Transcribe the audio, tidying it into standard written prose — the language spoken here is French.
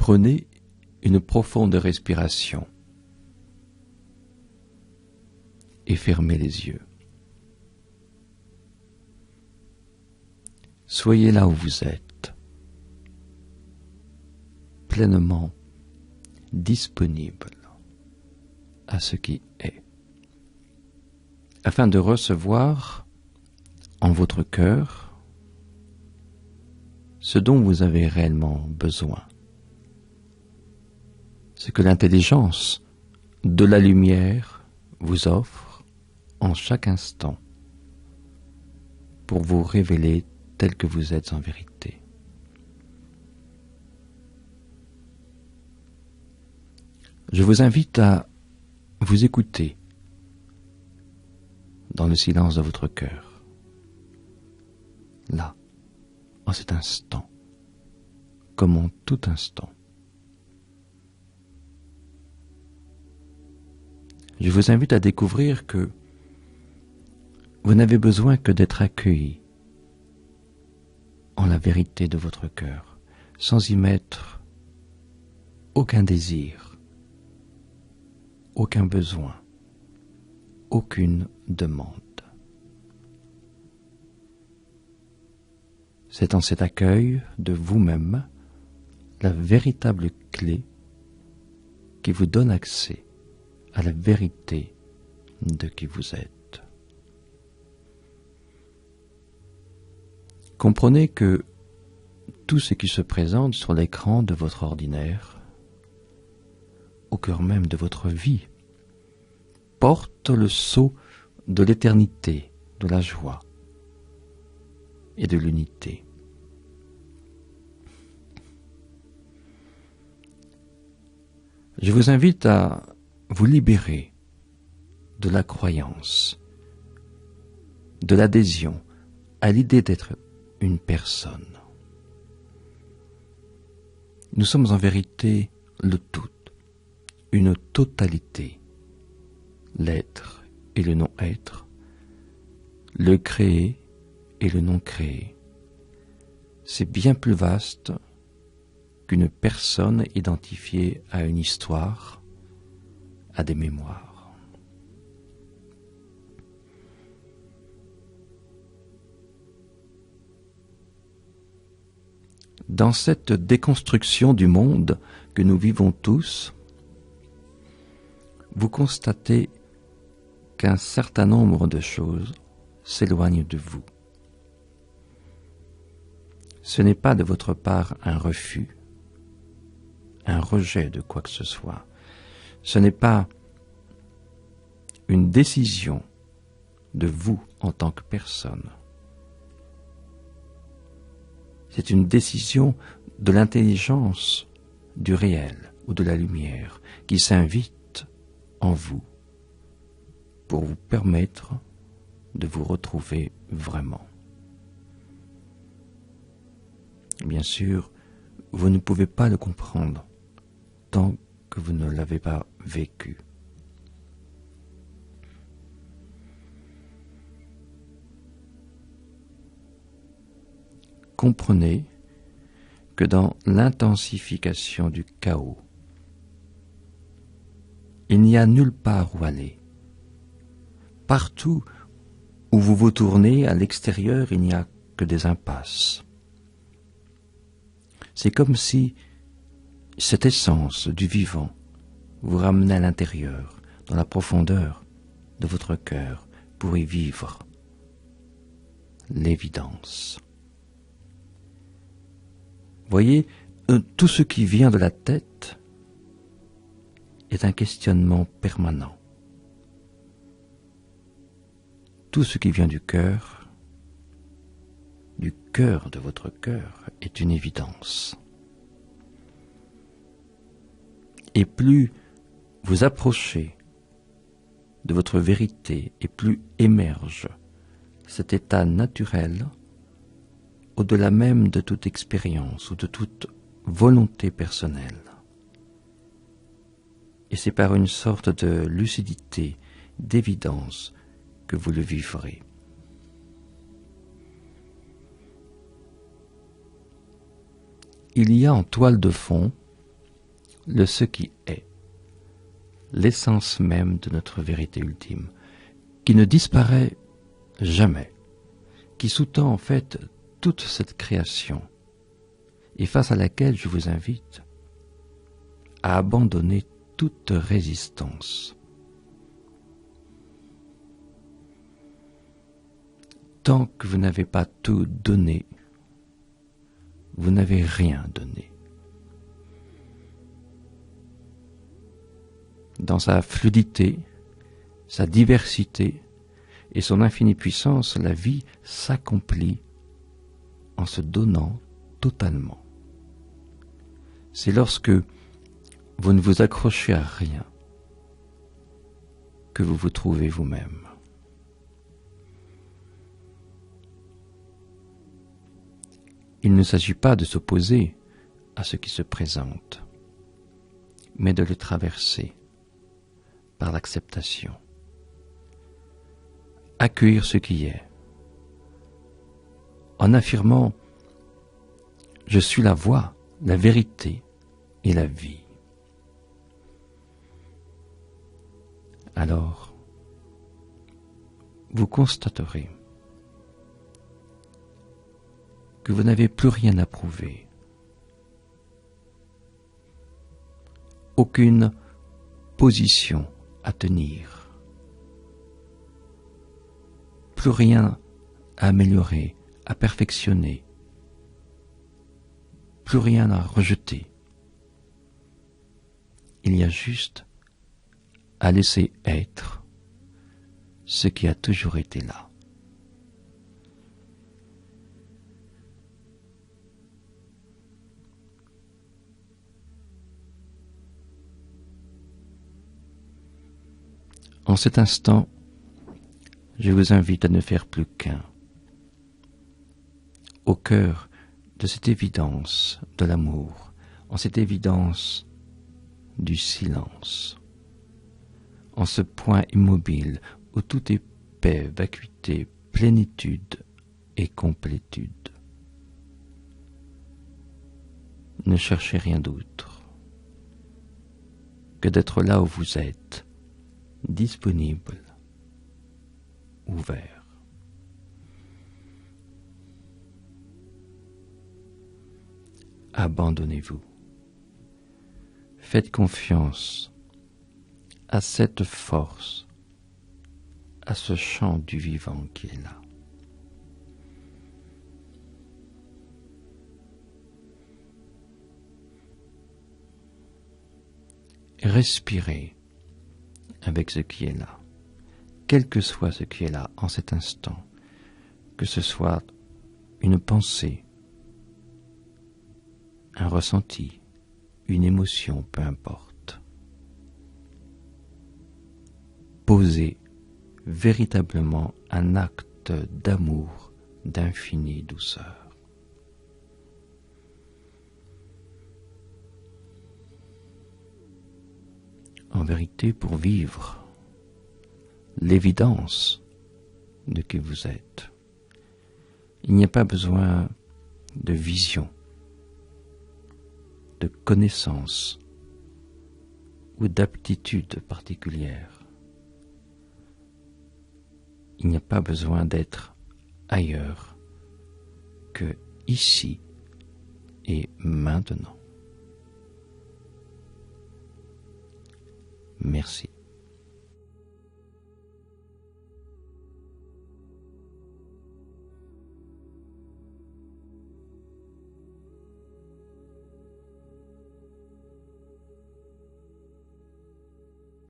Prenez une profonde respiration et fermez les yeux. Soyez là où vous êtes, pleinement disponible à ce qui est, afin de recevoir en votre cœur ce dont vous avez réellement besoin, ce que l'intelligence de la lumière vous offre en chaque instant pour vous révéler tel que vous êtes en vérité. Je vous invite à vous écouter dans le silence de votre cœur, là, en cet instant, comme en tout instant. Je vous invite à découvrir que vous n'avez besoin que d'être accueilli en la vérité de votre cœur, sans y mettre aucun désir, aucun besoin, aucune demande. C'est en cet accueil de vous-même la véritable clé qui vous donne accès à la vérité de qui vous êtes. Comprenez que tout ce qui se présente sur l'écran de votre ordinaire, au cœur même de votre vie, porte le sceau de l'éternité, de la joie et de l'unité. Je vous invite à vous libérer de la croyance, de l'adhésion à l'idée d'être une personne. Nous sommes en vérité le tout, une totalité, l'être et le non-être, le créé et le non-créé. C'est bien plus vaste qu'une personne identifiée à une histoire, à des mémoires. Dans cette déconstruction du monde que nous vivons tous, vous constatez qu'un certain nombre de choses s'éloignent de vous. Ce n'est pas de votre part un refus, un rejet de quoi que ce soit. Ce n'est pas une décision de vous en tant que personne. C'est une décision de l'intelligence du réel ou de la lumière qui s'invite en vous pour vous permettre de vous retrouver vraiment. Bien sûr, vous ne pouvez pas le comprendre tant que vous ne l'avez pas vécu. Comprenez que dans l'intensification du chaos, il n'y a nulle part où aller. Partout où vous vous tournez à l'extérieur, il n'y a que des impasses. C'est comme si cette essence du vivant vous ramenait à l'intérieur, dans la profondeur de votre cœur, pour y vivre l'évidence. Voyez, tout ce qui vient de la tête est un questionnement permanent. Tout ce qui vient du cœur de votre cœur, est une évidence. Et plus vous approchez de votre vérité, et plus émerge cet état naturel au-delà même de toute expérience ou de toute volonté personnelle. Et c'est par une sorte de lucidité, d'évidence que vous le vivrez. Il y a en toile de fond le ce qui est, l'essence même de notre vérité ultime, qui ne disparaît jamais, qui sous-tend en fait toute cette création, et face à laquelle je vous invite à abandonner toute résistance. Tant que vous n'avez pas tout donné, vous n'avez rien donné. Dans sa fluidité, sa diversité et son infinie puissance, la vie s'accomplit en se donnant totalement. C'est lorsque vous ne vous accrochez à rien que vous vous trouvez vous-même. Il ne s'agit pas de s'opposer à ce qui se présente, mais de le traverser par l'acceptation. Accueillir ce qui est, en affirmant « Je suis la voie, la vérité et la vie ». Alors, vous constaterez que vous n'avez plus rien à prouver, aucune position à tenir, plus rien à améliorer, à perfectionner, plus rien à rejeter. Il y a juste à laisser être ce qui a toujours été là. En cet instant, je vous invite à ne faire plus qu'un. Au cœur de cette évidence de l'amour, en cette évidence du silence, en ce point immobile où tout est paix, vacuité, plénitude et complétude. Ne cherchez rien d'autre que d'être là où vous êtes, disponible, ouvert. Abandonnez-vous. Faites confiance à cette force, à ce chant du vivant qui est là. Respirez avec ce qui est là, quel que soit ce qui est là en cet instant, que ce soit une pensée, un ressenti, une émotion, peu importe. Posez véritablement un acte d'amour, d'infinie douceur. En vérité, pour vivre l'évidence de qui vous êtes, il n'y a pas besoin de vision, de connaissance ou d'aptitude particulière. Il n'y a pas besoin d'être ailleurs que ici et maintenant. Merci.